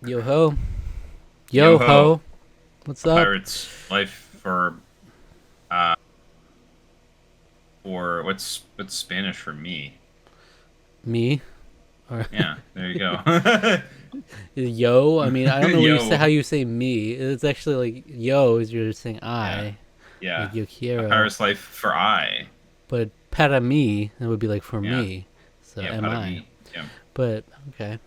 Yo ho. Yo Yo ho, ho. What's a up? pirate's life uh for what's Spanish for me? Me? Or Yeah, there you go. yo? I mean, I don't know what you say Yo, how you say me. It's actually like yo is you're saying yeah, I. yeah, Like yo a quiero. pirate's life for I. But para mí, that would be like for Yeah, me. So yeah, am para I. mí. Yeah, But okay.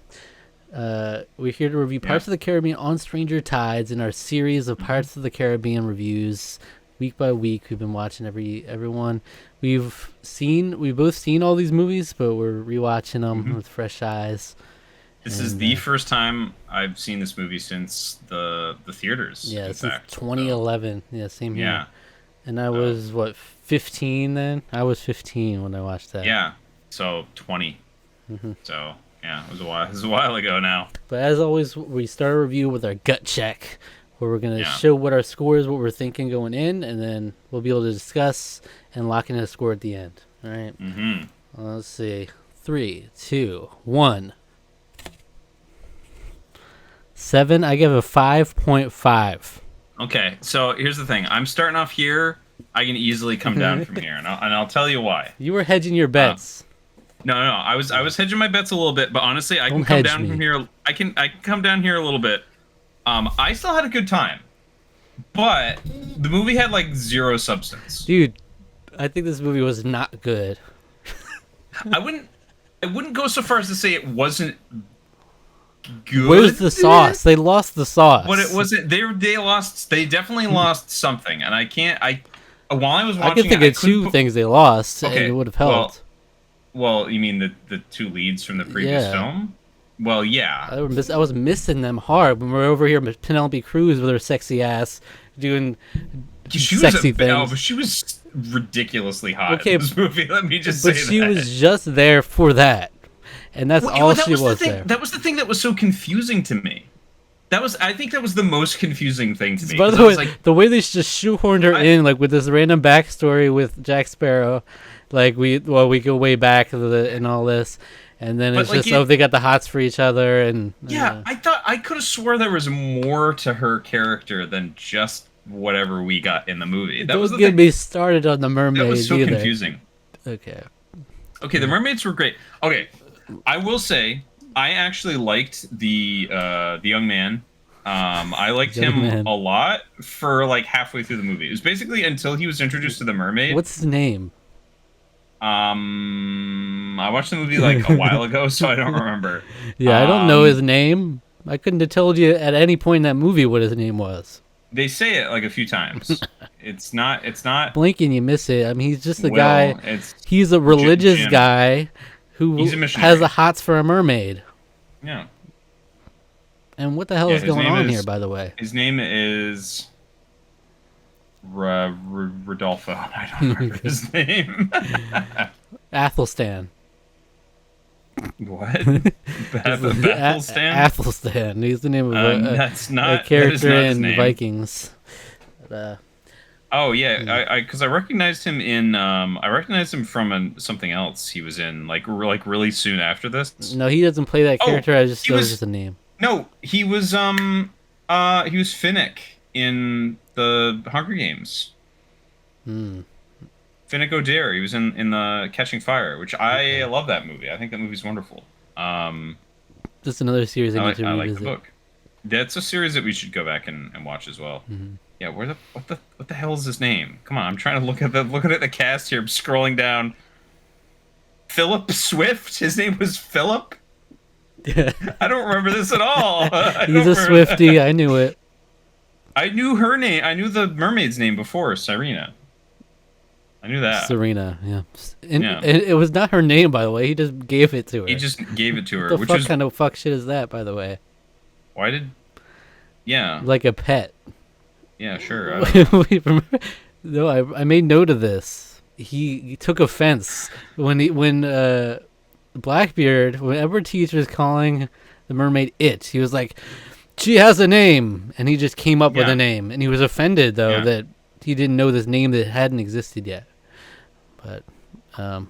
We're here to review yeah. Pirates of the Caribbean on Stranger Tides in our series of hmm Pirates of the Caribbean reviews. Week by week, we've been watching everyone. We've both seen all these movies, but we're rewatching them hmm with fresh eyes. This is And the first time I've seen this movie since the theaters, yeah, in since fact. So 2011. Yeah, same here. yeah, And I so was what 15 then. I was 15 when I watched that. yeah, so 20. So yeah, it was a while. It was a while ago now. But as always, we start a review with our gut check, where we're gonna Yeah. show what our score is, what we're thinking going in, and then we'll be able to discuss and lock in a score at the end. All right. hmm Let's see. 3, 2, 1. 7. I give a 5.5. Okay, so here's the thing. I'm starting off here. I can easily come down from here, and I'll tell you why. You were hedging your Uh, bets. no, I was hedging my bets a little bit, but honestly, I Don't can come hedge down from me, here. I can come down here a little bit. I still had a good time, but the movie had like zero substance. dude. I think this movie was not good. I wouldn't I wouldn't go so far as to say it wasn't Where's good, the sauce? They lost the but it sauce. wasn't. They definitely lost something, and I can't. I while I was I could watching it, think I of couldn't two put. things they lost, and it Okay, would have well, helped. You mean the two leads from the previous Yeah. film? Well, yeah. I was missing them hard when we're over here with Penelope Cruz with her sexy ass doing She was sexy but things. she was ridiculously hot Okay, in this movie. Let me just but say she that. was just there for that, and that's all That she was the was thing. there. That was the thing that was so confusing to me. I think that was the most confusing thing to me By because the I way, was like, the way they just shoehorned her I in, like with this random backstory with Jack Sparrow, like we go way back to and all this, and then but it's like just they got the hots for each other, and yeah, I thought I could have swore there was more to her character than just whatever we got in the movie. That was don't the get thing. me started on the That was mermaids so either. confusing. Okay, Okay, the mermaids were great. Okay, I will say I actually liked the young man. I liked young him man, a lot for like halfway through the movie. It was basically until he was introduced to the mermaid. what's his name? I watched the movie like a while ago, so I don't remember. Yeah, I don't know Um, his name. I couldn't have told you at any point in that movie what his name was. they say it like a few times. It's not. It's not Blink and you miss it. I mean, he's just a guy. Will. It's He's a religious Jim. guy who He's a has missionary. the hots for a mermaid. Yeah. And what the hell Yeah. is going on here, by the way? His name is Rodolfo. I don't remember his name. Athelstan. What? A- Bethelstan? Athelstan. He's the name of That's a not. That is character not his in name. Vikings. But, Oh yeah, I because I recognized him in I recognized him from something else he was in like really soon after this. no, he doesn't play that Oh, character. I just he that was was just a name. no, he was Finnick in the Hunger Games. Hmm. Finnick Odair. He was in the Catching Fire, which I Okay. love that movie. I think that movie's wonderful. Just another series I need to I like the revisit. book. That's a series that we should go back and watch as well. Mhm. Yeah, what the hell is his name? Come on, I'm trying to look at the cast here. I'm scrolling down. Philip Swift. His name was Philip. I don't remember this at all. I He's don't a remember that. Swifty. I knew it. I knew her name. I knew the mermaid's name before, Cyrena. I knew that. Serena. Yeah. And Yeah. it was not her name, by the way. He just gave it to her. He just gave it to her, What the which fuck is kind of fuck shit is that, by the way? why did. Yeah, Like a pet. yeah, sure. I don't know. Wait, remember? No, I made note of this. He took offense when Blackbeard, whenever teacher was calling the mermaid it, he was like, "She has a name," and he just came up with Yeah. a name, and he was offended though Yeah. that he didn't know this name that hadn't existed yet. But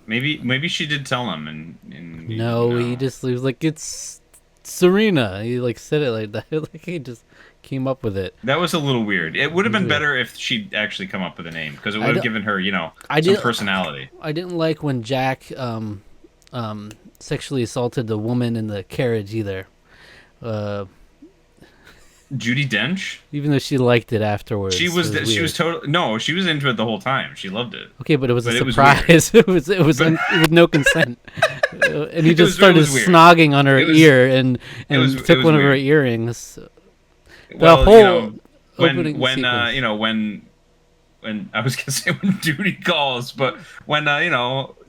Maybe she did tell him, and no, he was like, "It's Serena. He like said it like that. Like he just came up with it. That was a little weird. It would have been Yeah. better if she'd actually come up with a name, because it I would have don't- given her, I some did- personality. I didn't like when Jack sexually assaulted the woman in the carriage either. Uh, Judi Dench. even though she liked it afterwards. She It was weird. totally no. She was into it the whole time. She loved it. Okay, but it was But a it was surprise. It was with no consent, and he It just was started weird. snogging on her It was- ear and was- took it was one of her weird. earrings. Well, whole when opening when sequence. when I was gonna say when duty calls, but when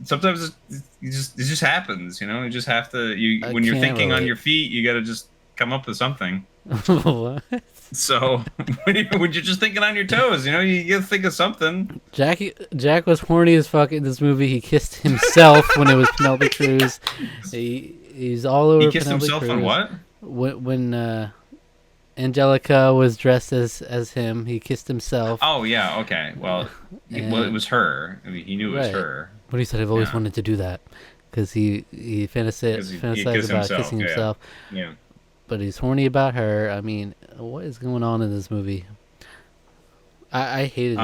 sometimes it just happens. You just have to I when you're can't thinking on relate. your feet, you got to just come up with something. What? So when you're just thinking on your toes, you got to think of something. Jack was horny as fuck in this movie. He kissed himself when it was Penelope Cruz. He's all over He kissed Penelope himself Cruz. on what? When Angelica was dressed as him, he kissed himself. Oh yeah, okay. Well, it was her. I mean, he knew it was Right. her. But he said, "I've always Yeah. wanted to do that," because he 'Cause he fantasized kissed about himself, kissing yeah. himself. Yeah. But he's horny about her. I mean, what is going on in this movie? I hated it.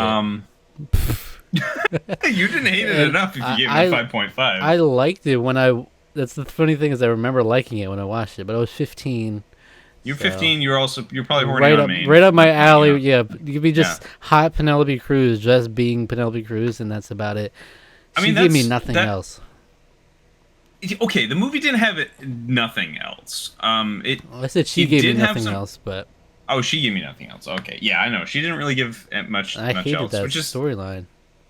You didn't hate it And enough if you gave I- it a 5.5. I liked it when I. That's the funny thing is I remember liking it when I watched it, but I was 15. You're so- 15. You're probably horny Right on up, me. right up my alley. Yeah. Yeah, you could be just hot Penelope Cruz, just being Penelope Cruz, and that's about it. I She mean, gave me that's- nothing that- else. Okay, the movie didn't have nothing else. Well, I said she it gave me did have nothing some- else, but Oh, she gave me nothing else. Okay, yeah, I know. She didn't really give much I hated else, that which is storyline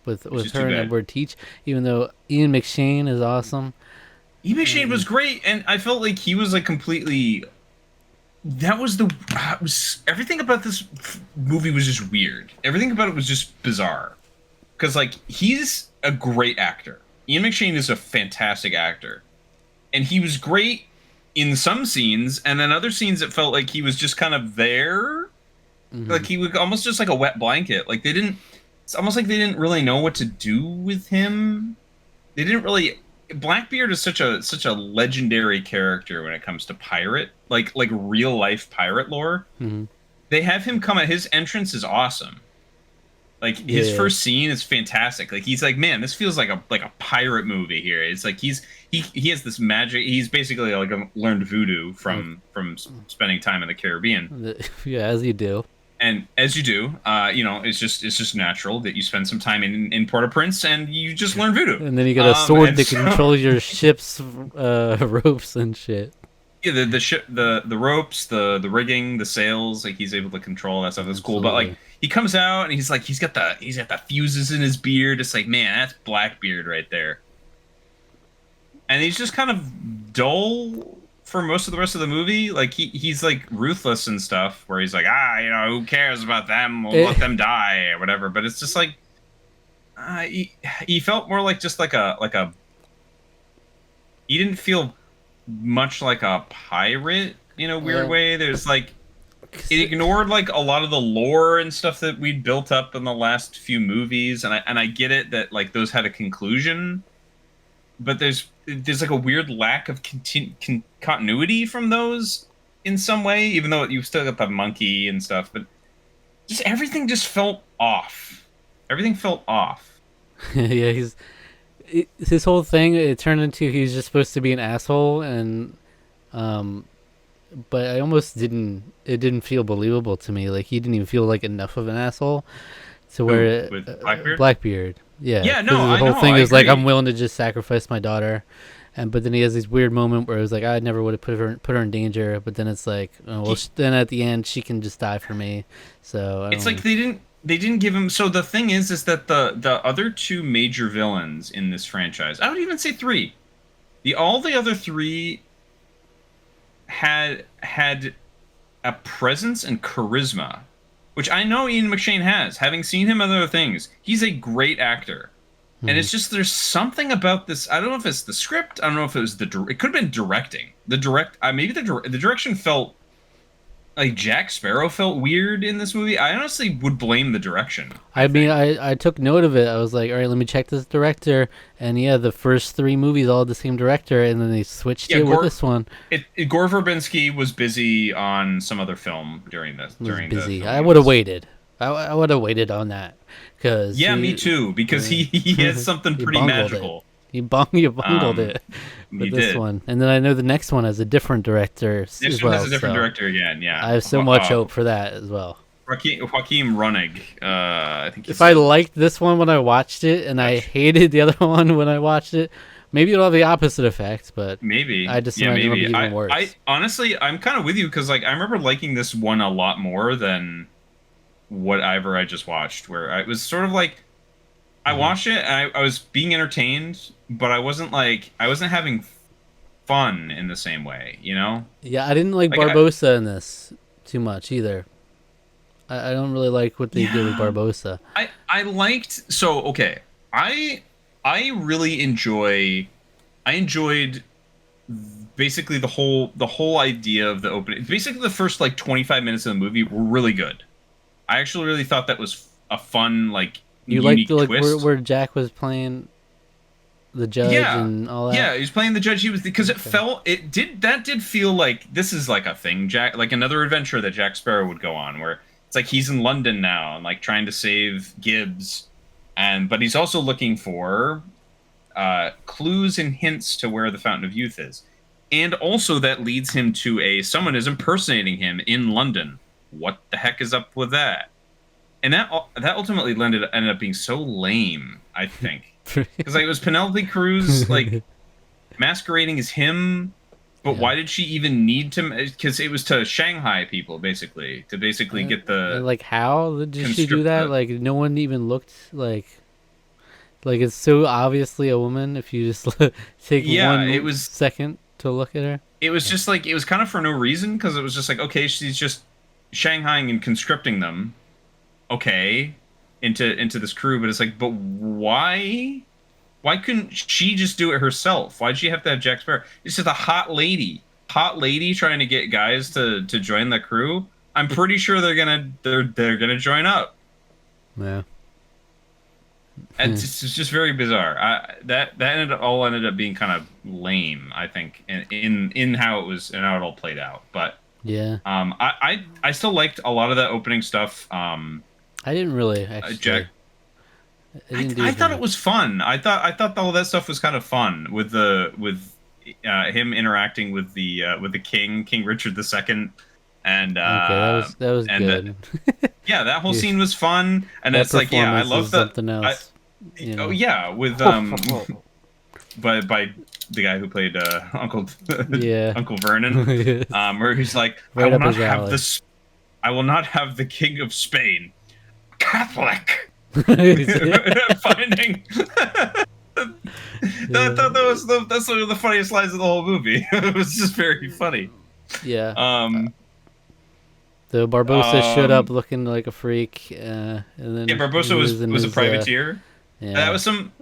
with is too her and bad. Edward Teach. Even though Ian McShane is awesome, Ian McShane was great, and I felt like he was like completely. That was everything about this movie was just weird. Everything about it was just bizarre, because like he's a great actor. Ian McShane is a fantastic actor, and he was great in some scenes, and then other scenes it felt like he was just kind of there, like he was almost just like a wet blanket. Like they didn't. It's almost like they didn't really know what to do with him. They didn't really. Blackbeard is such a legendary character when it comes to pirate, like real life pirate lore. Mhm. They have him come at his entrance is awesome. Like his Yeah. first scene is fantastic. Like he's like, man, this feels like a pirate movie here. It's like he has this magic. He's basically like learned voodoo from spending time in the Caribbean. Yeah, as you do. And as you do, it's just natural that you spend some time in Port-au-Prince and you just learn voodoo. And then you get a sword and to so- control your ship's ropes and shit. Yeah, the ship, the ropes, the rigging, the sails, like he's able to control that stuff. That's cool. But like Absolutely. he comes out and he's got the fuses in his beard. It's like, man, that's Blackbeard right there. And he's just kind of dull for most of the rest of the movie. Like he's like ruthless and stuff, where he's like, who cares about them? We'll let them die or whatever. But it's just like he felt more like just like a. He didn't feel much like a pirate in a weird Well, way. There's like it ignored like a lot of the lore and stuff that we'd built up in the last few movies, and I get it that like those had a conclusion, but there's like a weird lack of continuity from those in some way, even though you still got the monkey and stuff, but just everything just felt off. Everything felt off. Yeah, his whole thing. It turned into he's just supposed to be an asshole, and but I almost didn't. It didn't feel believable to me. Like he didn't even feel like enough of an asshole to where with Blackbeard? Blackbeard. Yeah. Yeah, no, 'cause the I whole know, thing I is like agree. I'm willing to just sacrifice my daughter, but then he has this weird moment where it was like I never would have put her in danger. But then it's like, oh, well, then at the end she can just die for me. So I It's don't- like they didn't give him. So the thing is that the other two major villains in this franchise, I would even say three, all the other three had a presence and charisma, which I know Ian McShane has. Having seen him in other things, he's a great actor. And it's just there's something about this. I don't know if it's the script. I don't know if it was it could have been directing. Maybe the direction felt like Jack Sparrow felt weird in this movie. I honestly would blame the direction. I mean, Think. I took note of it. I was like, all right, let me check this director. And yeah, the first three movies all had the same director, and then they switched Yeah, it with this one. Gore Verbinski was busy on some other film during this. It was During the busy. filming I of would have this. waited. I would have waited on that because Yeah, me too. Because he has something he pretty bungled magical. you bungled Um, it he with this did. one, and then I know the next one has a different director Next as one well. has a different so director again. Yeah, I have so much hope for that as well. Joaquin Ronig. I think. If I liked this one when I watched it, and I hated the other one when I watched it, maybe it'll have the opposite effect. But Maybe. I just Yeah, imagine it'll maybe. be even worse. I honestly, I'm kind of with you because like I remember liking this one a lot more than whatever I just watched. Where I was sort of like, I watched it and I was being entertained, but I wasn't having fun in the same way. You know? Yeah, I didn't like Like, Barbosa in this too much either. I don't really like what they did with Barbosa. I liked so okay. I really I enjoyed basically the whole idea of the opening. Basically, the first like 25 minutes of the movie were really good. I actually really thought that was a fun like You unique liked like twist. where Jack was playing the judge Yeah, and all that. yeah, he was playing the judge. He was because it did feel like this is like a thing, Jack, like another adventure that Jack Sparrow would go on, where it's like he's in London now and like trying to save Gibbs, but he's also looking for clues and hints to where the Fountain of Youth is, and also that leads him to someone is impersonating him in London. What the heck is up with that? And that ultimately ended up being so lame, I think. Because like it was Penelope Cruz like masquerading as him, but Yeah. why did she even need to? Because it was to Shanghai people basically to get the And, like how did she constrict do that? the- Like no one even looked like it's so obviously a woman if you just take Yeah, one it was- second to look at her. It was just like it was kind of for no reason because it was just like okay, she's just Shanghaiing and conscripting them, okay, into this crew, but it's like, but why? Why couldn't she just do it herself? Why'd she have to have Jack Sparrow? It's just a hot lady trying to get guys to join the crew. I'm pretty sure they're gonna join up. Yeah. And it's just very bizarre. That ended up being kind of lame. I think in how it was and how it all played out. But Yeah. I still liked a lot of that opening stuff. I didn't really actually. Jack. I I thought it was fun. I thought all that stuff was kind of fun with him interacting with the King Richard II, and Okay, that was and good. yeah, that whole scene was fun. And That it's like yeah, I performance love was that. something else. You know? Oh yeah, with by the guy who played Uncle Yeah. Uncle Vernon, where he's like, Right I up will not his have alley. this. I will not have the King of Spain, Catholic. Finding that's one of the funniest lines of the whole movie. It was just very funny. Yeah. Um, So Barbosa showed up um, looking like a freak, and then yeah, Barbosa he was in a his, privateer. yeah. That was some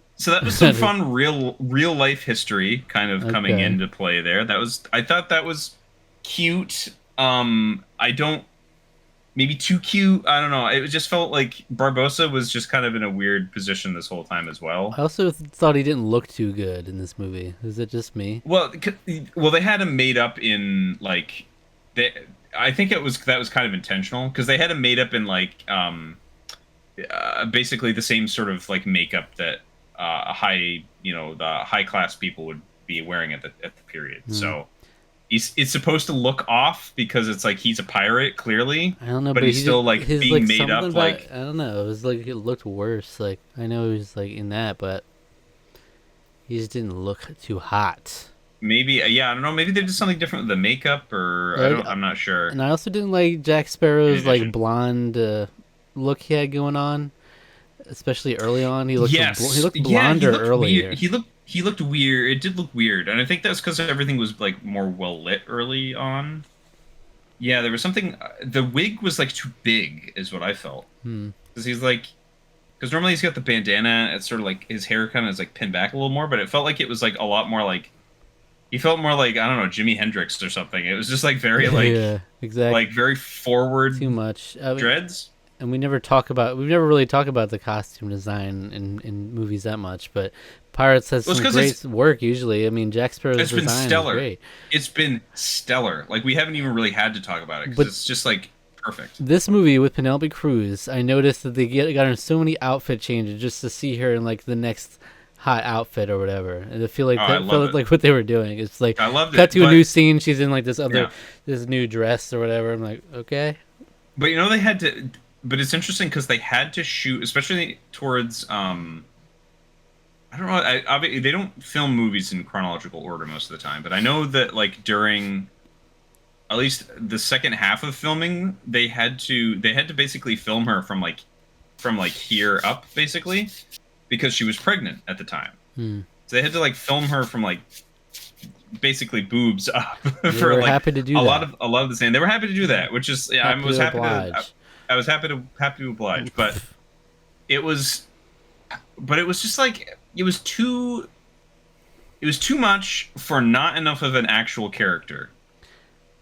fun real life history kind of coming Okay. into play there. I thought that was cute. I don't maybe too cute. I don't know. It just felt like Barbosa was just kind of in a weird position this whole time as well. I also thought he didn't look too good in this movie. Is it just me? Well, they had him made up in like, I think that was kind of intentional because they had him made up in like, basically the same sort of like makeup that the high class people would be wearing at the period. So it's supposed to look off because it's like he's a pirate clearly. I don't know, but he's he still just- like his, being made something up about- like. I don't know. It was like it looked worse. Like I know he was like in that, but he just didn't look too hot. Maybe yeah, I don't know. Maybe they did something different with the makeup, or I'm not sure. And I also didn't like Jack Sparrow's In addition. like blonde look he had going on, especially early on. He looked he looked blonder earlier. Weird. He looked weird. It did look weird, and I think that's because everything was like more well lit early on. Yeah, there was something. The wig was like too big, is what I felt. Because because normally he's got the bandana. It's sort of like his hair kind of is like pinned back a little more, but it felt like it was like a lot more like He felt more like, I don't know, Jimi Hendrix or something. It was just like very Yeah, exactly. very forward Too much. I mean, dreads. and we've never really talked about the costume design in movies that much, but Pirates has Well, it's some 'cause great work usually. I mean, Jack Sparrow's it's been design is stellar. great. It's been stellar. Like we haven't even really had to talk about it But because it's just like perfect. this movie with Penelope Cruz, I noticed that they got her so many outfit changes just to see her in like the next hot outfit or whatever. And I feel like I that love felt it. like what they were doing. It's like I loved cut it, to a but new scene. She's in like this other yeah. this new dress or whatever. I'm like, okay. But you know they had to. But it's interesting because they had to shoot, especially towards. I don't know. They don't film movies in chronological order most of the time, but I know that like during, at least the second half of filming, they had to basically film her from like here up basically, because she was pregnant at the time. Hmm. So they had to like film her from like basically boobs up They for were like happy to do a that. lot of the same. They were happy to do that, which is yeah, Happy I was to happy oblige. to I was happy to oblige, but it was just like it was too much for not enough of an actual character.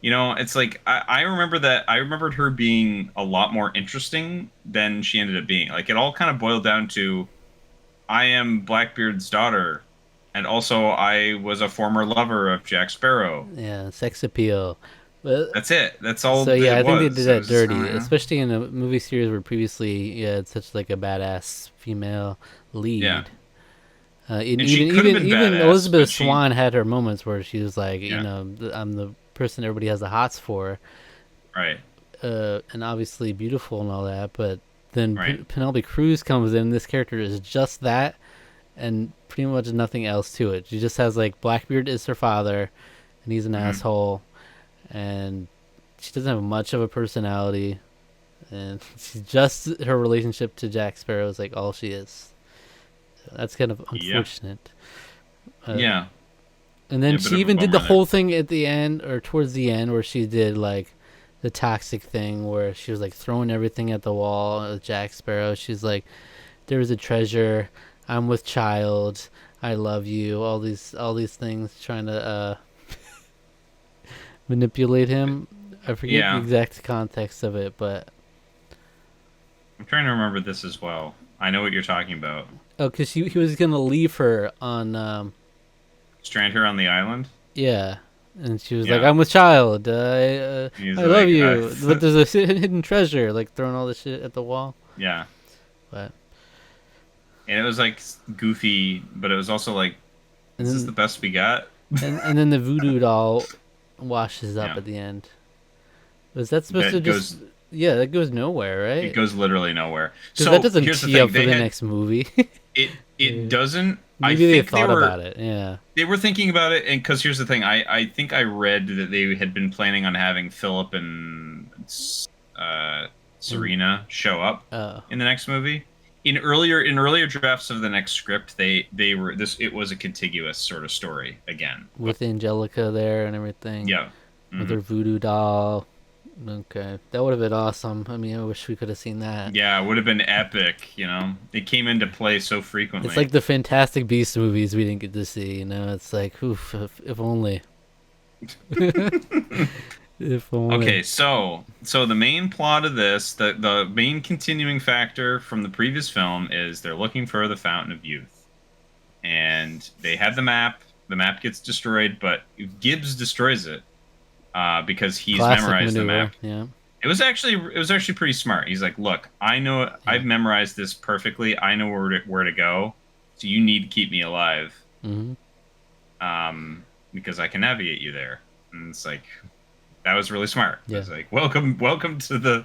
You know, it's like I remember that I remembered her being a lot more interesting than she ended up being. Like it all kind of boiled down to I am Blackbeard's daughter, and also I was a former lover of Jack Sparrow. Yeah, sex appeal. But That's it. That's all. so yeah, I it think they was. did It that was, dirty, yeah. especially in a movie series where previously you had such like a badass female lead. Yeah. And she could have been even badass, Elizabeth but she- Swan had her moments where she was like, Yeah. you know, I'm the person everybody has the hots for, Right. and obviously beautiful and all that. But then Right. Penelope Cruz comes in. This character is just that, and pretty much nothing else to it. She just has like Blackbeard is her father, and he's an Mhm. asshole, and she doesn't have much of a personality, and she's just her relationship to Jack Sparrow is like all she is. So that's kind of Yeah. unfortunate. Yeah. And then Yeah, bit she of a even did the bummer there. whole thing at the end or towards the end where she did like the toxic thing where she was like throwing everything at the wall with Jack Sparrow. She's like, there is a treasure. I'm with child. I love you. All these things trying to manipulate him. I forget Yeah. the exact context of it, but I'm trying to remember this as well. I know what you're talking about. oh, because he was gonna leave her on Strand her on the island. yeah, and she was Yeah. like, "I'm with child. He's I like, love you." But there's a hidden treasure, like throwing all this shit at the wall. Yeah. But And it was like goofy, but it was also like, and is this then, the best we got? and then the voodoo doll washes up Yeah. at the end. Was that supposed That to just? Yeah, that goes nowhere, right? It goes literally nowhere. Because So that doesn't here's the tee thing: up for they the had, next movie. it. It doesn't. Maybe I they think thought were, about it. Yeah. They were thinking about it, and because here's the thing: I think I read that they had been planning on having Philip and Serena show up Oh. in the next movie. In earlier drafts of the next script, they were this. It was a contiguous sort of story again. With Angelica there and everything. Yeah. With Mhm. her voodoo doll. Okay, that would have been awesome. I mean, I wish we could have seen that. Yeah, it would have been epic. You know, it came into play so frequently. It's like the Fantastic Beasts movies we didn't get to see. You know, it's like, oof, if only. If only. Okay, so the main plot of this, the main continuing factor from the previous film is they're looking for the Fountain of Youth, and they have the map. The map gets destroyed, but Gibbs destroys it because he's Classic memorized the maneuver, map. Yeah. It was actually pretty smart. He's like, "Look, I know I've memorized this perfectly. I know where to go. So you need to keep me alive, hmm because I can navigate you there." And it's like, that was really smart. Yeah. It's like, welcome to the,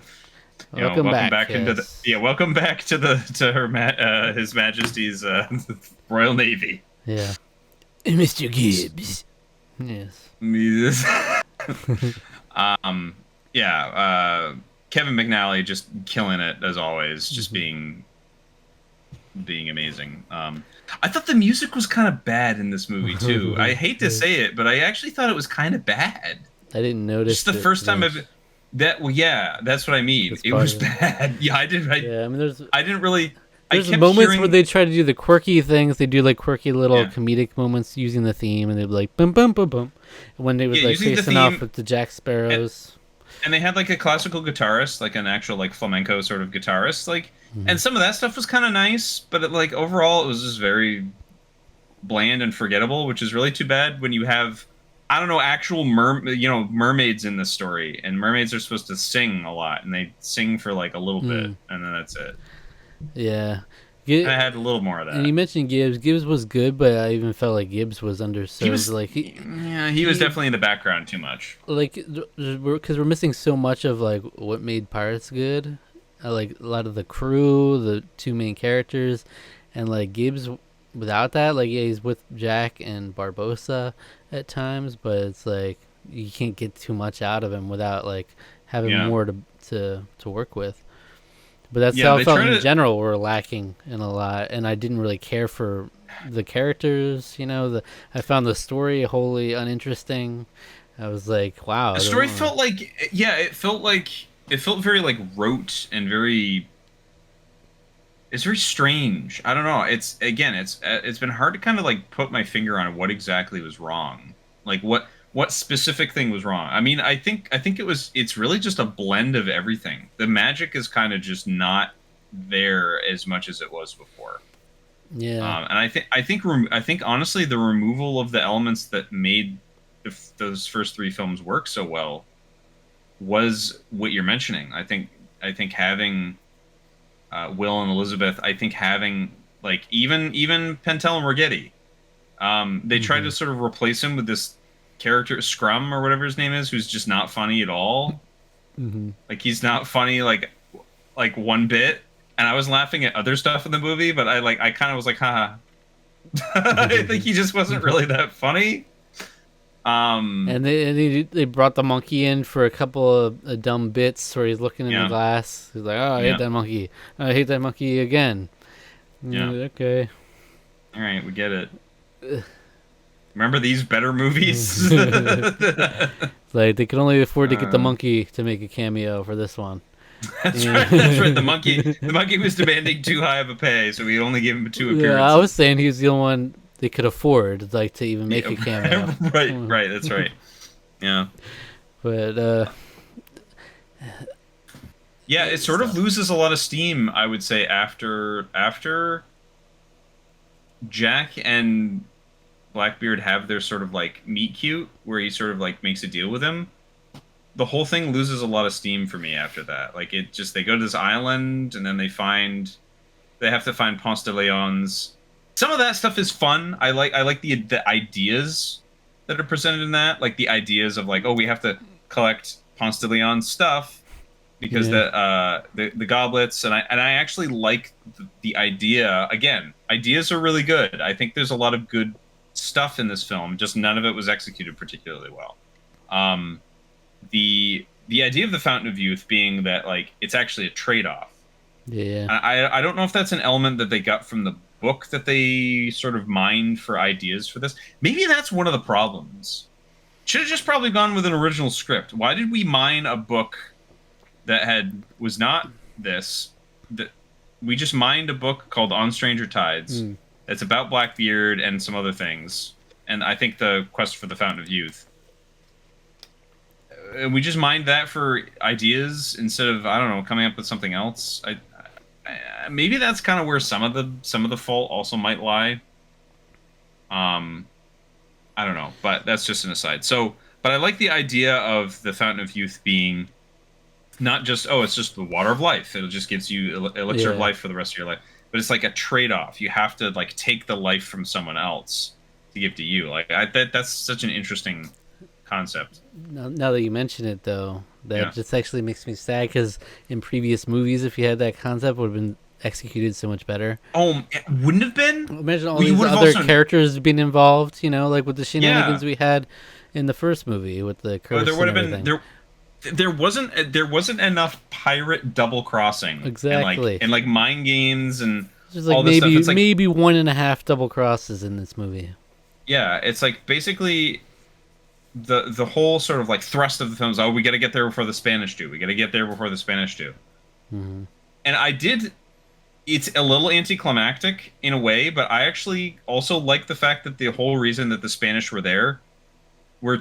Welcome back, into the yes. welcome back to His Majesty's Royal Navy. Yeah. Mr. Gibbs. Yes. Kevin McNally just killing it as always, just Mm-hmm. being amazing. I thought the music was kind of bad in this movie too. I hate to say it, but I actually thought it was kind of bad. I didn't notice. Just the it first time much. well, yeah, that's what I mean. That's It was part of it. bad. Yeah, I did. Yeah, I mean, there's. I didn't really. There's kept moments hearing, where they try to do the quirky things. They do like quirky little yeah, comedic moments using the theme, and they'd be like boom, boom, boom, boom. When they was yeah, like using the facing off theme, with the Jack and, Sparrows. and they had like a classical guitarist, like an actual like flamenco sort of guitarist, like, Mm-hmm. and some of that stuff was kind of nice, but like overall it was just very bland and forgettable, which is really too bad when you have, I don't know, actual mermaids in this story, and mermaids are supposed to sing a lot, and they sing for like a little bit, Mm, and then that's it. yeah. And I had a little more of And you that. mentioned Gibbs. Gibbs was good, but I even felt like Gibbs was He underserved. was, Like yeah, he was definitely in the background too much. like because we're missing so much of like what made Pirates good. Like a lot of the crew, the two main characters, and like Gibbs. Without that, like yeah, he's with Jack and Barbosa at times, but it's like you can't get too much out of him without like having Yeah, more to work with. But that's yeah, how I they felt try in to. general. We're lacking in a lot, and I didn't really care for the characters. I found the story wholly uninteresting. I was like, wow, The I story don't. felt like, yeah, it felt very like rote and very. It's very strange. I don't know. It's been hard to kind of like put my finger on what exactly was wrong. Like what specific thing was wrong. I mean, I think it's really just a blend of everything. The magic is kind of just not there as much as it was before. Yeah, And I think honestly the removal of the elements that made those first three films work so well was what you're mentioning. I think having Will and Elizabeth. I think having like even Pentel and Rigetti. They tried hmm to sort of replace him with this character Scrum or whatever his name is, who's just not funny at all. hmm Like he's not funny like one bit. And I was laughing at other stuff in the movie, but I kind of was like, haha. I think he just wasn't really that funny. Um, and they brought the monkey in for a couple of dumb bits where he's looking in the yeah, glass. He's like, oh, I hate yeah, that monkey. I hate that monkey again. yeah. Okay. All right, we get it. Remember these better movies? Like they could only afford to get the Uh, monkey to make a cameo for this one. That's Yeah, right. That's right. The monkey was demanding too high of a pay, so we only gave him two yeah. I was appearances. saying he was the only one they could afford, like to even make Yeah, a cameo. right, right. That's right. Yeah, But yeah. It sort of stuff. loses a lot of steam, I would say, after Jack and Blackbeard have their sort of like meet cute, where he sort of like makes a deal with him. The whole thing loses a lot of steam for me after that. Like it just they go to this island and then they have to find Ponce de Leon's. Some of that stuff is fun. I like the ideas that are presented in that, like the ideas of like, oh, we have to collect Ponce de Leon's stuff because Yeah, the goblets, and I actually like the idea. Again, ideas are really good. I think there's a lot of good stuff in this film. Just none of it was executed particularly well. Um, the idea of the Fountain of Youth being that like it's actually a trade off. yeah, I don't know if that's an element that they got from the book that they sort of mined for ideas for this. Maybe that's one of the problems. Should have just probably gone with an original script. Why did we mine a book that was not this? That we just mined a book called On Stranger Tides. mm, That's about Blackbeard and some other things. And I think the quest for the Fountain of Youth. We just mined that for ideas instead of, I don't know, coming up with something else. Maybe that's kind of where some of the fault also might lie. Um, I don't know, but that's just an aside. So, but I like the idea of the Fountain of Youth being not just, oh, it's just the water of life. It just gives you elixir of yeah. life for the rest of your life. But it's like a trade-off. You have to like take the life from someone else to give to you. Like that's such an interesting concept. Now that you mention it, though, Yeah. that just actually makes me sad because in previous movies, if you had that concept, would have been executed so much better. Oh, it wouldn't have been. Imagine all Well, you these would have other also, characters being involved, like with the yeah. shenanigans we had in the first movie with the There curse would and have been everything. there wasn't enough pirate double crossing Exactly. and like mind games and There's like all this stuff. maybe It's like, maybe one and a half double crosses in this movie. yeah, it's like basically the whole sort of like thrust of the film is, oh, we got to get there before the Spanish do. We got to get there before the Spanish do. Hmm And I did, it's a little anticlimactic in a way, but I actually also like the fact that the whole reason that the Spanish were there was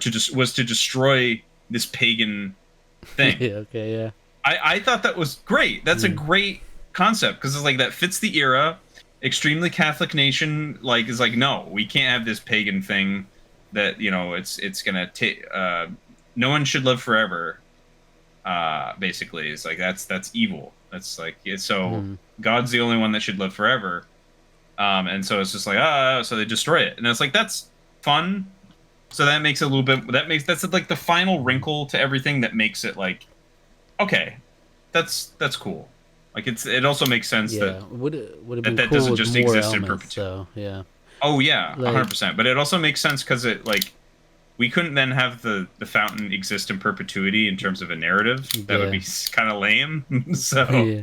to destroy this pagan thing. Yeah. Okay. Yeah. I thought that was great. That's a great concept because it's like that fits the era. Extremely Catholic nation like is like, no, we can't have this pagan thing that, you know, it's gonna take no one should live forever. Basically it's like that's evil. That's like so God's the only one that should live forever. And so it's just like so they destroy it. And it's like that's fun. So that makes it a little bit that's like the final wrinkle to everything that makes it like, okay, that's cool. Like it also makes sense that would have been that cool doesn't with just more exist in elements. perpetuity. So yeah. Oh yeah, Like- 100%. But it also makes sense because it like we couldn't then have the fountain exist in perpetuity in terms of a narrative. That would be kind of lame. So Yeah.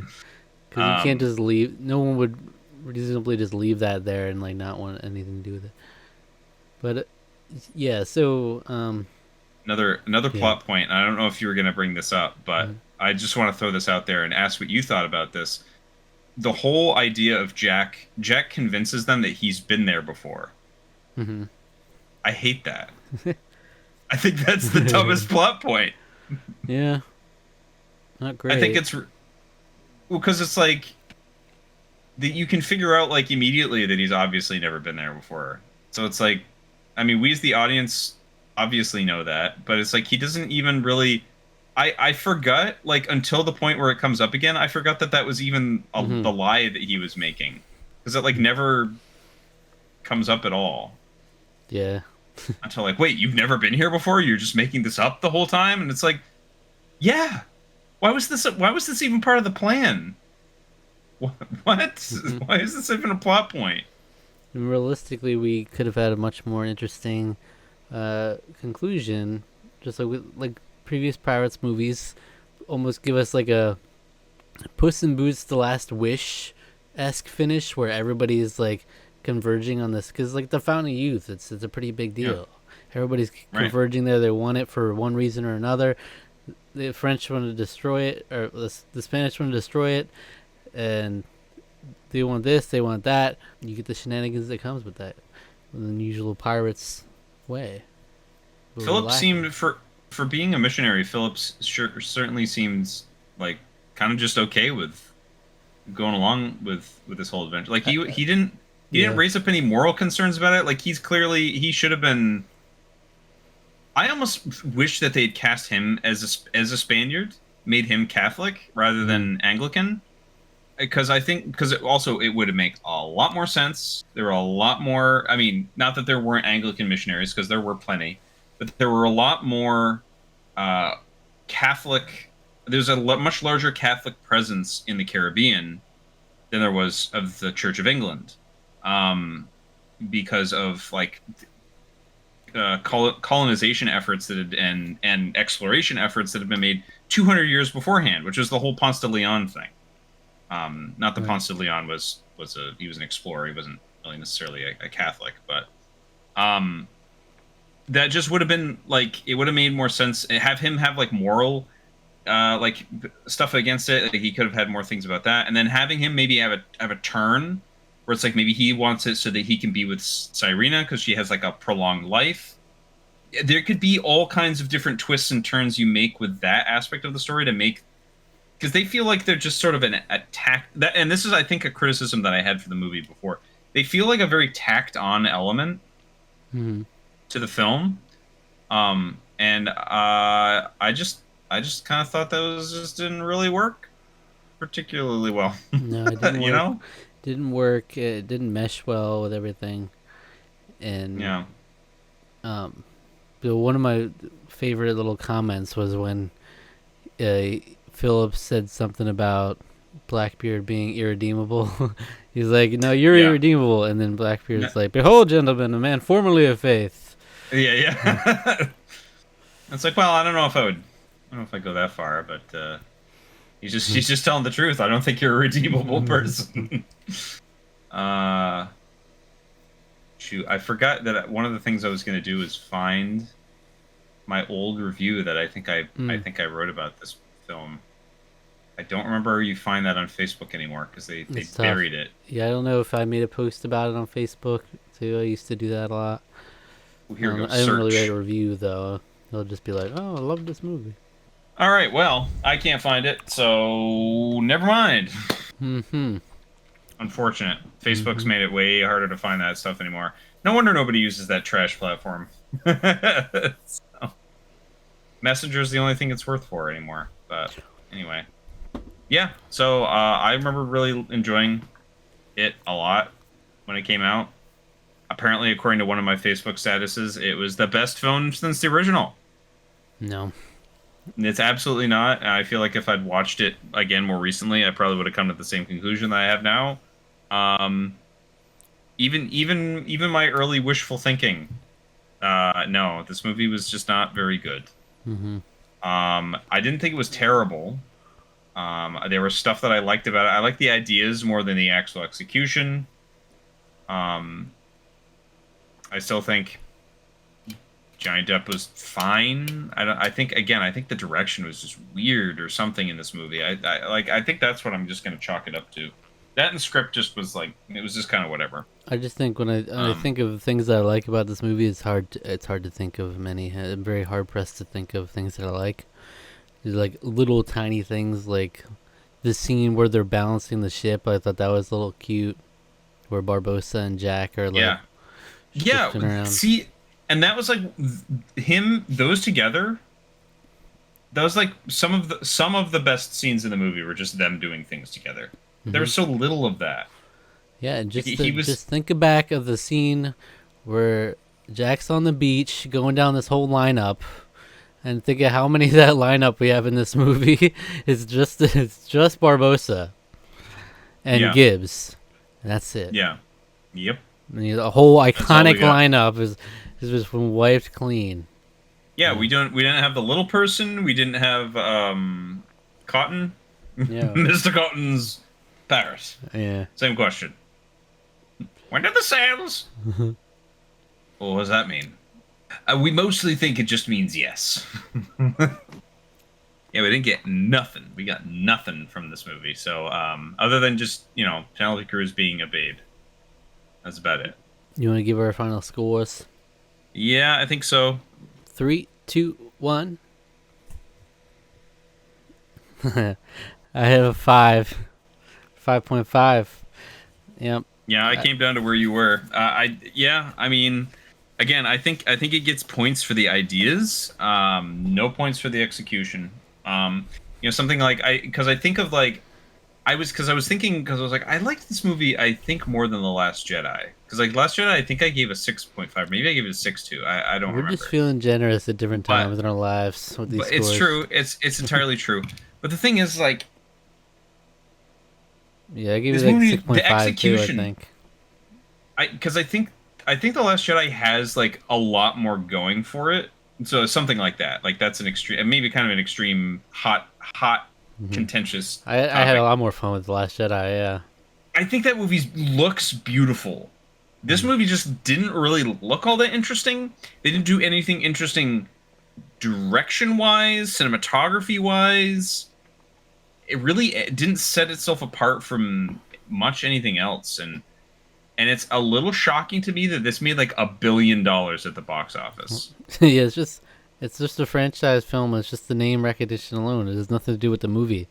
Because you can't just leave. No one would reasonably just leave that there and like not want anything to do with it. But yeah, so another plot point. I don't know if you were going to bring this up, but I just want to throw this out there and ask what you thought about this. The whole idea of Jack convinces them that he's been there before. Mm-hmm. I hate that. I think that's the dumbest plot point. Yeah. Not great. I think it's because it's like that you can figure out like immediately that he's obviously never been there before. So it's like, I mean, we as the audience obviously know that, but it's like he doesn't even really. I forgot like until the point where it comes up again. I forgot that was even the lie that he was making because it like never comes up at all. Yeah. Until like, wait, you've never been here before? You're just making this up the whole time? And it's like, yeah. Why was this even part of the plan? What? Why is this even a plot point? And realistically, we could have had a much more interesting conclusion, just like previous Pirates movies, almost give us like a Puss in Boots: The Last Wish-esque finish, where everybody's like converging on this, because like the Fountain of Youth, it's a pretty big deal. Yeah. Everybody's converging there. They want it for one reason or another. The French want to destroy it, or the Spanish want to destroy it, and they want this, they want that. You get the shenanigans that comes with that, in the usual Pirates way. Philip seemed for being a missionary. Phillips certainly seems like kind of just okay with going along with this whole adventure. Like he didn't raise up any moral concerns about it. Like he should have been. I almost wish that they'd cast him as a Spaniard, made him Catholic rather than Anglican, because it would make a lot more sense. There were a lot more. I mean, not that there weren't Anglican missionaries, because there were plenty, but there were a lot more Catholic. There's a much larger Catholic presence in the Caribbean than there was of the Church of England, because of like. Colonization efforts and exploration efforts that have been made 200 years beforehand, which was the whole Ponce de Leon thing. Not that Ponce de Leon was he was an explorer. He wasn't really necessarily a Catholic, but that just would have been like, it would have made more sense. Have him have like moral like stuff against it. Like, he could have had more things about that, and then having him maybe have a turn where it's like maybe he wants it so that he can be with Cyrena because she has like a prolonged life. There could be all kinds of different twists and turns you make with that aspect of the story to make, because they feel like they're just sort of an attack. And this is, I think, a criticism that I had for the movie before. They feel like a very tacked on element to the film, and I just kind of thought that just didn't really work particularly well. No, it didn't you work. know. Didn't work. It didn't mesh well with everything, and one of my favorite little comments was when Philip said something about Blackbeard being irredeemable. He's like, "No, you're irredeemable," and then Blackbeard's like, "Behold, gentlemen, a man formerly of faith." Yeah. It's like, well, I don't know if I'd go that far, but. He's just telling the truth. I don't think you're a redeemable person. Shoot, I forgot that one of the things I was going to do is find my old review that I think I wrote about this film. I don't remember where you find that on Facebook anymore because they It's tough. buried it. Yeah, I don't know if I made a post about it on Facebook too. I used to do that a lot. Well, here we go. I didn't really write Search. a review though. They'll just be like, "Oh, I love this movie." All right. Well, I can't find it, so never mind. Mm-hmm. Unfortunate. Facebook's made it way harder to find that stuff anymore. No wonder nobody uses that trash platform. So, Messenger's the only thing it's worth for anymore. But anyway, yeah. So I remember really enjoying it a lot when it came out. Apparently, according to one of my Facebook statuses, it was the best film since the original. No. It's absolutely not. I feel like if I'd watched it again more recently, I probably would have come to the same conclusion that I have now. Even my early wishful thinking, no, this movie was just not very good. Mm-hmm. I didn't think it was terrible. There was stuff that I liked about it. I liked the ideas more than the actual execution. I still think Johnny Depp was fine. I think the direction was just weird or something in this movie. I think that's what I'm just gonna chalk it up to. That and the script just was like, it was just kind of whatever. I just think when I think of things that I like about this movie, it's hard to think of many. I'm very hard pressed to think of things that I like. There's like little tiny things like the scene where they're balancing the ship. I thought that was a little cute, where Barbossa and Jack are like shifting around. See, and that was like those together. That was like some of the best scenes in the movie were just them doing things together. Mm-hmm. There was so little of that. Yeah, and just He was- just think back of the scene where Jack's on the beach going down this whole lineup, and think of how many of that lineup we have in this movie. It's just Barbossa and Gibbs, and that's it. Yeah. Yep. And the whole iconic we got. lineup is just from wiped clean. Yeah, we didn't have the little person. We didn't have Cotton. Yeah. Mr. Cotton's Paris. Yeah. Same question. When did the sales? Well, what does that mean? We mostly think it just means yes. Yeah, we didn't get nothing. We got nothing from this movie. So, other than just, Penelope Cruz being a babe. That's about it. You want to give our final scores? Yeah, I think so. 3, 2, 1. I have a 5. 5.5. Yep. Yeah, I came down to where you were. I mean, again, I think it gets points for the ideas. No points for the execution. Something like I was thinking I liked this movie. I think more than The Last Jedi, because like Last Jedi, I think I gave a 6.5. Maybe I gave it a 6.2. I don't remember. We're just feeling generous at different times in our lives with these But scores. it's true. It's entirely true. But the thing is, like, yeah, I gave this it like movie, 6.5 the execution, too, I think. Because I think The Last Jedi has like a lot more going for it. So something like that, like that's an extreme, maybe kind of an extreme, hot, contentious. I had a lot more fun with The Last Jedi. Yeah. I think that movie looks beautiful. This movie just didn't really look all that interesting. They didn't do anything interesting direction-wise, cinematography-wise. It didn't set itself apart from much anything else, and it's a little shocking to me that this made like $1 billion at the box office. Yeah, it's just a franchise film. It's just the name recognition alone. It has nothing to do with the movie.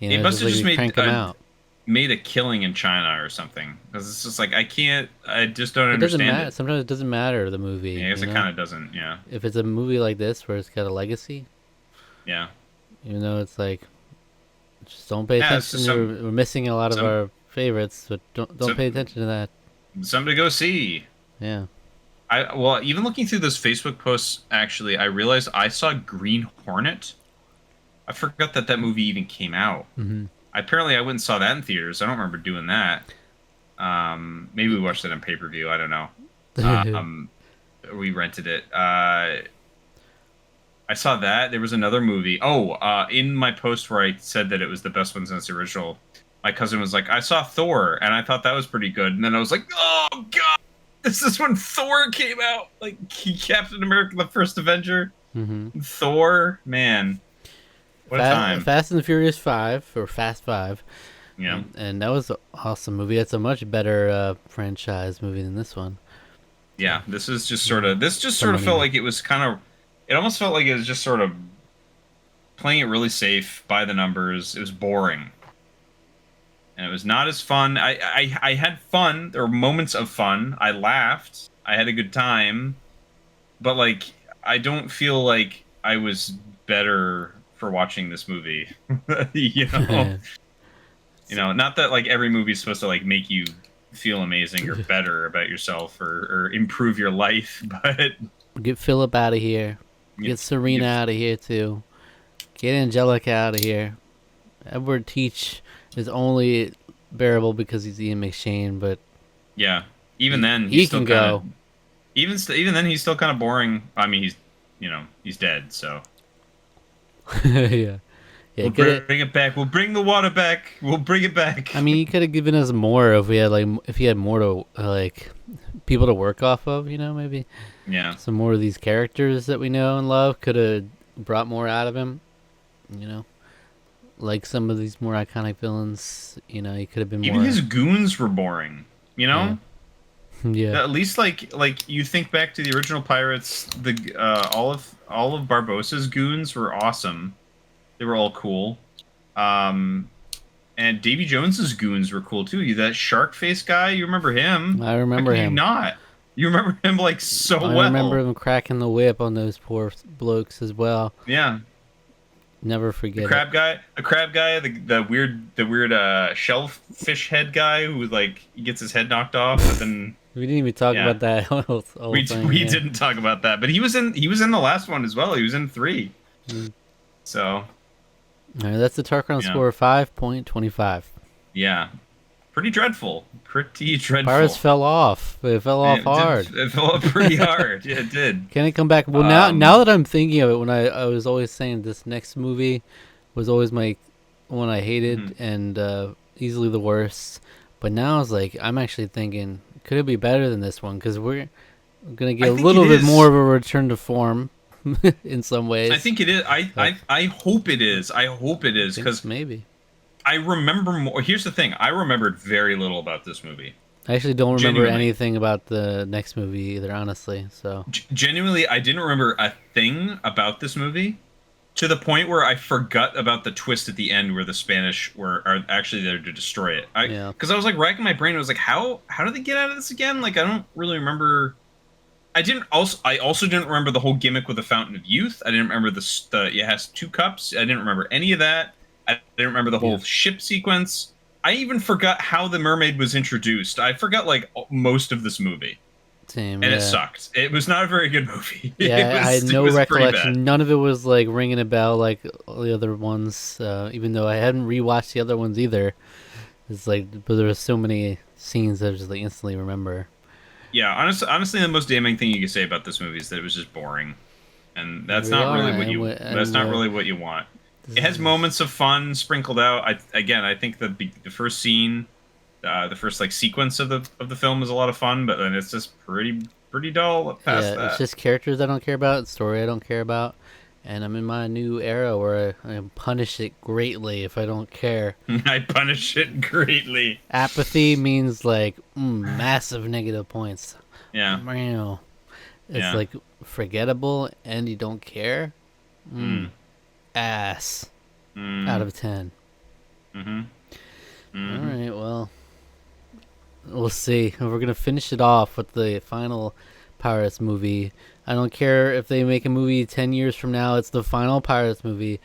It must have just you crank 'em out. made a killing in China or something, because it's just like I just don't It doesn't understand matter. it. Sometimes it doesn't matter the movie. Yeah, I guess you it know? kind of doesn't. Yeah, If it's a movie like this where it's got a legacy, yeah. it's like just don't pay Yeah, it's attention. just We're missing a lot of our favorites, but don't pay attention to that. Something to go see. Yeah. Even looking through those Facebook posts, actually, I realized I saw Green Hornet. I forgot that movie even came out. Mm-hmm. Apparently, I went and saw that in theaters. I don't remember doing that. Maybe we watched it on pay-per-view. I don't know. We rented it. I saw that. There was another movie. In my post where I said that it was the best one since the original, my cousin was like, I saw Thor, and I thought that was pretty good. And then I was like, oh, God, this is when Thor came out. Like, Captain America, the first Avenger. Mm-hmm. Thor, man. What a time. Fast and the Furious 5 or Fast 5. Yeah. And that was an awesome movie. It's a much better franchise movie than this one. Yeah, this is just sort of felt like it was kind of, it almost felt like it was just sort of playing it really safe by the numbers. It was boring. And it was not as fun. I had fun. There were moments of fun. I laughed. I had a good time. But like, I don't feel like I was better for watching this movie. You know? You know, not that like every movie is supposed to like make you feel amazing or better about yourself or improve your life, but get Philip out of here. Get Serena out of here too. Get Angelica out of here. Edward Teach is only bearable because he's Ian McShane, but yeah, even then he can go. Even then he's still kind of boring. I mean, he's dead, so yeah. Yeah, we'll bring it back. We'll bring the water back. We'll bring it back. I mean, he could have given us more if he had more to like people to work off of. You know, maybe. Yeah. Some more of these characters that we know and love could have brought more out of him. You know, like some of these more iconic villains. You know, he could have been even more. His goons were boring. You know. Yeah. At least like you think back to the original Pirates, the all of Barbossa's goons were awesome. They were all cool. And Davy Jones's goons were cool too. That shark face guy, you remember him? I remember him. You not? You remember him like so well. I remember him cracking the whip on those poor blokes as well. Yeah. Never forget the crab guy, the weird shellfish head guy who like he gets his head knocked off, but then we didn't even talk about that whole thing. We didn't talk about that, but he was in the last one as well. He was in 3. So, all right, that's the Tarkon score of 5.25. Yeah, pretty dreadful. Pirates fell off. It fell off hard. It fell off pretty hard. Yeah, it did. Can it come back? Well, now that I'm thinking of it, when I was always saying this next movie was always my one I hated and easily the worst. But now I was like, I'm actually thinking, could it be better than this one? Because we're gonna get a little bit more of a return to form in some ways. I think it is. I hope it is. I hope it is because maybe. I remember more. Here's the thing. I remembered very little about this movie. I actually don't remember anything about the next movie either, honestly. So genuinely, I didn't remember a thing about this movie to the point where I forgot about the twist at the end where the Spanish are actually there to destroy it. Because I was like racking my brain. I was like, how did they get out of this again? Like, I don't really remember. I also didn't remember the whole gimmick with the Fountain of Youth. I didn't remember it has 2 cups. I didn't remember any of that. I didn't remember the whole ship sequence. I even forgot how the mermaid was introduced. I forgot like most of this movie. Same, and it sucked. It was not a very good movie. Yeah, I had no recollection. None of it was like ringing a bell like all the other ones. Even though I hadn't rewatched the other ones either. It's like, but there were so many scenes that I just like instantly remember. Yeah, honestly, the most damning thing you could say about this movie is that it was just boring, and that's not really what you want. It has moments of fun sprinkled out. I think the first scene, the first like sequence of the film is a lot of fun, but then it's just pretty dull past that. It's just characters I don't care about, story I don't care about, and I'm in my new era where I punish it greatly if I don't care. I punish it greatly. Apathy means like massive negative points. Yeah. It's like forgettable and you don't care. Ass. Out of 10. All right, well, we'll see. We're gonna finish it off with the final Pirates movie. I don't care if they make a movie 10 years from now. It's the final Pirates movie.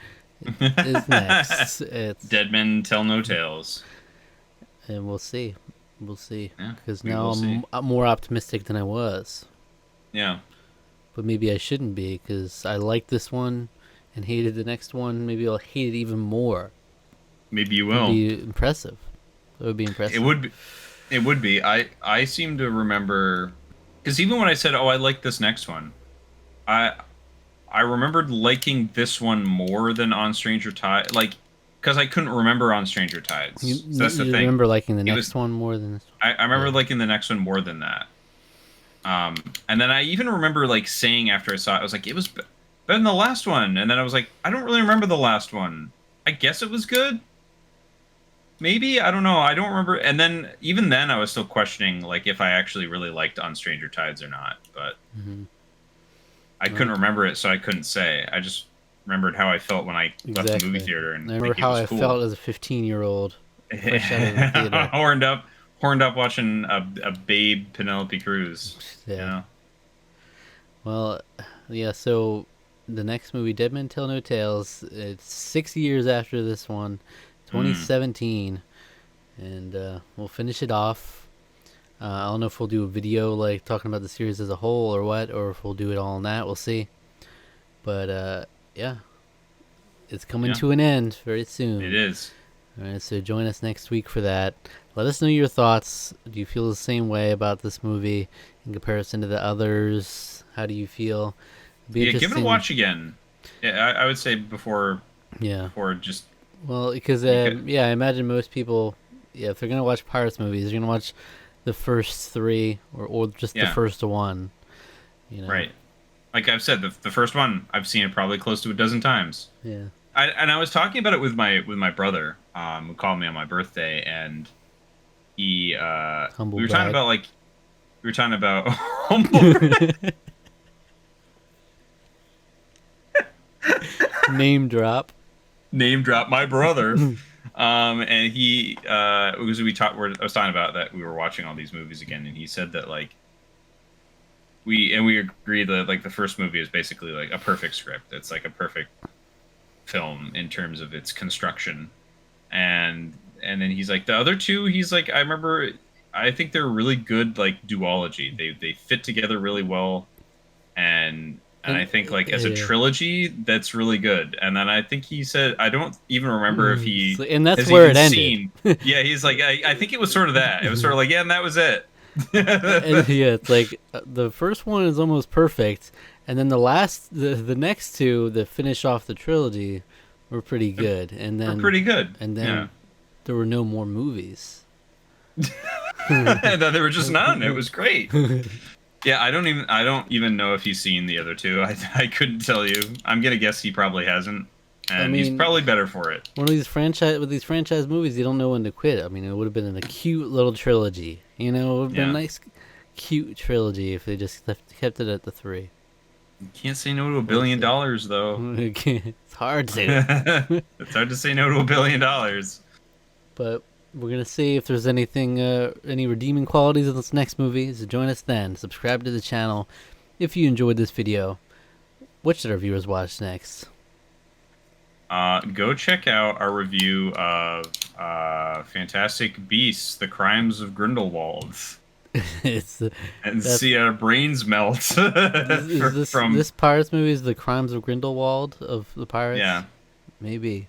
Is next. It's Dead Men Tell No Tales. And we'll see. Yeah, because now I'm more optimistic than I was. Yeah. But maybe I shouldn't be because I liked this one and hated the next one. Maybe I'll hate it even more. Maybe you will. It would be impressive. It would be impressive. It would be. I seem to remember, because even when I said, "Oh, I like this next one," I remembered liking this one more than On Stranger Tides. Like, because I couldn't remember On Stranger Tides. So that's the thing. You remember liking the next one more than this one? I remember liking the next one more than that. And then I even remember like saying after I saw it, I was like, better than the last one. And then I was like, I don't really remember the last one. I guess it was good. Maybe, I don't know. I don't remember. And then even then, I was still questioning like if I actually really liked On Stranger Tides or not. But I couldn't remember it, so I couldn't say. I just remembered how I felt when I left the movie theater, and I remember how I felt as a 15-year-old, fresh out of the theater, horned up, watching a babe Penelope Cruz. Yeah. You know? Well, yeah. So the next movie, Dead Men Tell No Tales, it's 6 years after this one, 2017, and we'll finish it off. I don't know if we'll do a video like talking about the series as a whole or what, or if we'll do it all on that. We'll see. But yeah, it's coming to an end very soon. It is. All right, so join us next week for that. Let us know your thoughts. Do you feel the same way about this movie in comparison to the others? How do you feel? Yeah, give it a watch again. Yeah, I would say before. Yeah. Before just. Well, because I imagine most people, if they're gonna watch Pirates movies, they're gonna watch the first three or just the first one. You know? Right. Like I've said, the first one I've seen it probably close to a dozen times. Yeah. I was talking about it with my brother, who called me on my birthday, and he Humble we were brag. talking about humble Name drop my brother. And he I was talking about that we were watching all these movies again, and he said that like we agreed that like the first movie is basically like a perfect script. It's like a perfect film in terms of its construction, and then he's like the other two, he's like, I think they're really good like duology. They fit together really well, and I think like as a trilogy that's really good. And then I think he said, I don't even remember if he and that's where it ended. Yeah, he's like, I think it was sort of that. It was sort of like, yeah, and that was it. And yeah, it's like the first one is almost perfect, and then the next two that finish off the trilogy were pretty good, and then there were no more movies. And then there were just none. It was great. Yeah, I don't even know if he's seen the other two. I couldn't tell you. I'm gonna guess he probably hasn't, and he's probably better for it. With these franchise movies, you don't know when to quit. I mean, it would have been a cute little trilogy. You know, it would have been a nice, cute trilogy if they just kept it at the three. You can't say no to $1 billion, though. It's hard to. It's hard to say no to $1 billion. But we're going to see if there's anything, any redeeming qualities of this next movie. So join us then. Subscribe to the channel. If you enjoyed this video, what should our viewers watch next? Go check out our review of Fantastic Beasts: The Crimes of Grindelwald. See our brains melt. This Pirates movie is The Crimes of Grindelwald of the Pirates? Yeah. Maybe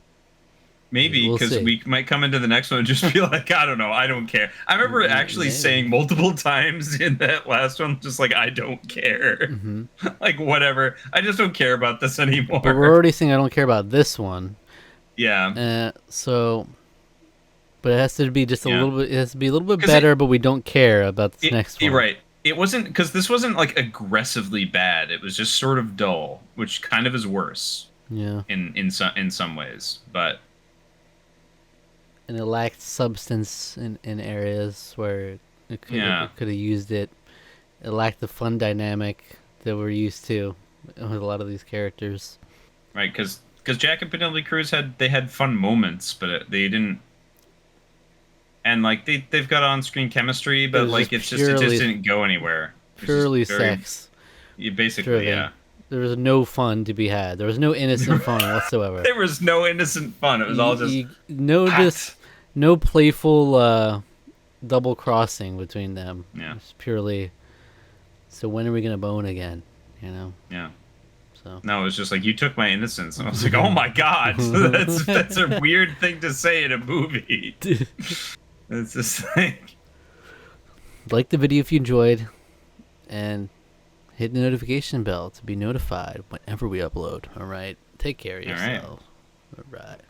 because we might come into the next one and just be like, I don't know, I don't care. I remember actually saying multiple times in that last one, just like, I don't care. Mm-hmm. Like, whatever. I just don't care about this anymore. But we're already saying I don't care about this one. Yeah. But it has to be just a little bit. It has to be a little bit better, but we don't care about this next one. Right. It wasn't, because this wasn't like aggressively bad. It was just sort of dull, which kind of is worse. Yeah. In some ways, but. And it lacked substance in areas where it could have used it. It lacked the fun dynamic that we're used to with a lot of these characters. Right, because Jack and Penelope Cruz had fun moments, but they didn't. And like they've got on-screen chemistry, but like it just didn't go anywhere. Purely sex. Basically, yeah. There was no fun to be had. There was no innocent fun whatsoever. There was no innocent fun. It was all just no playful double crossing between them. Yeah. It's purely. So when are we gonna bone again? You know. Yeah. So. No, it was just like, you took my innocence. And I was like, oh my god, that's a weird thing to say in a movie. It's just like the video if you enjoyed, and hit the notification bell to be notified whenever we upload. All right. Take care of yourself. All right.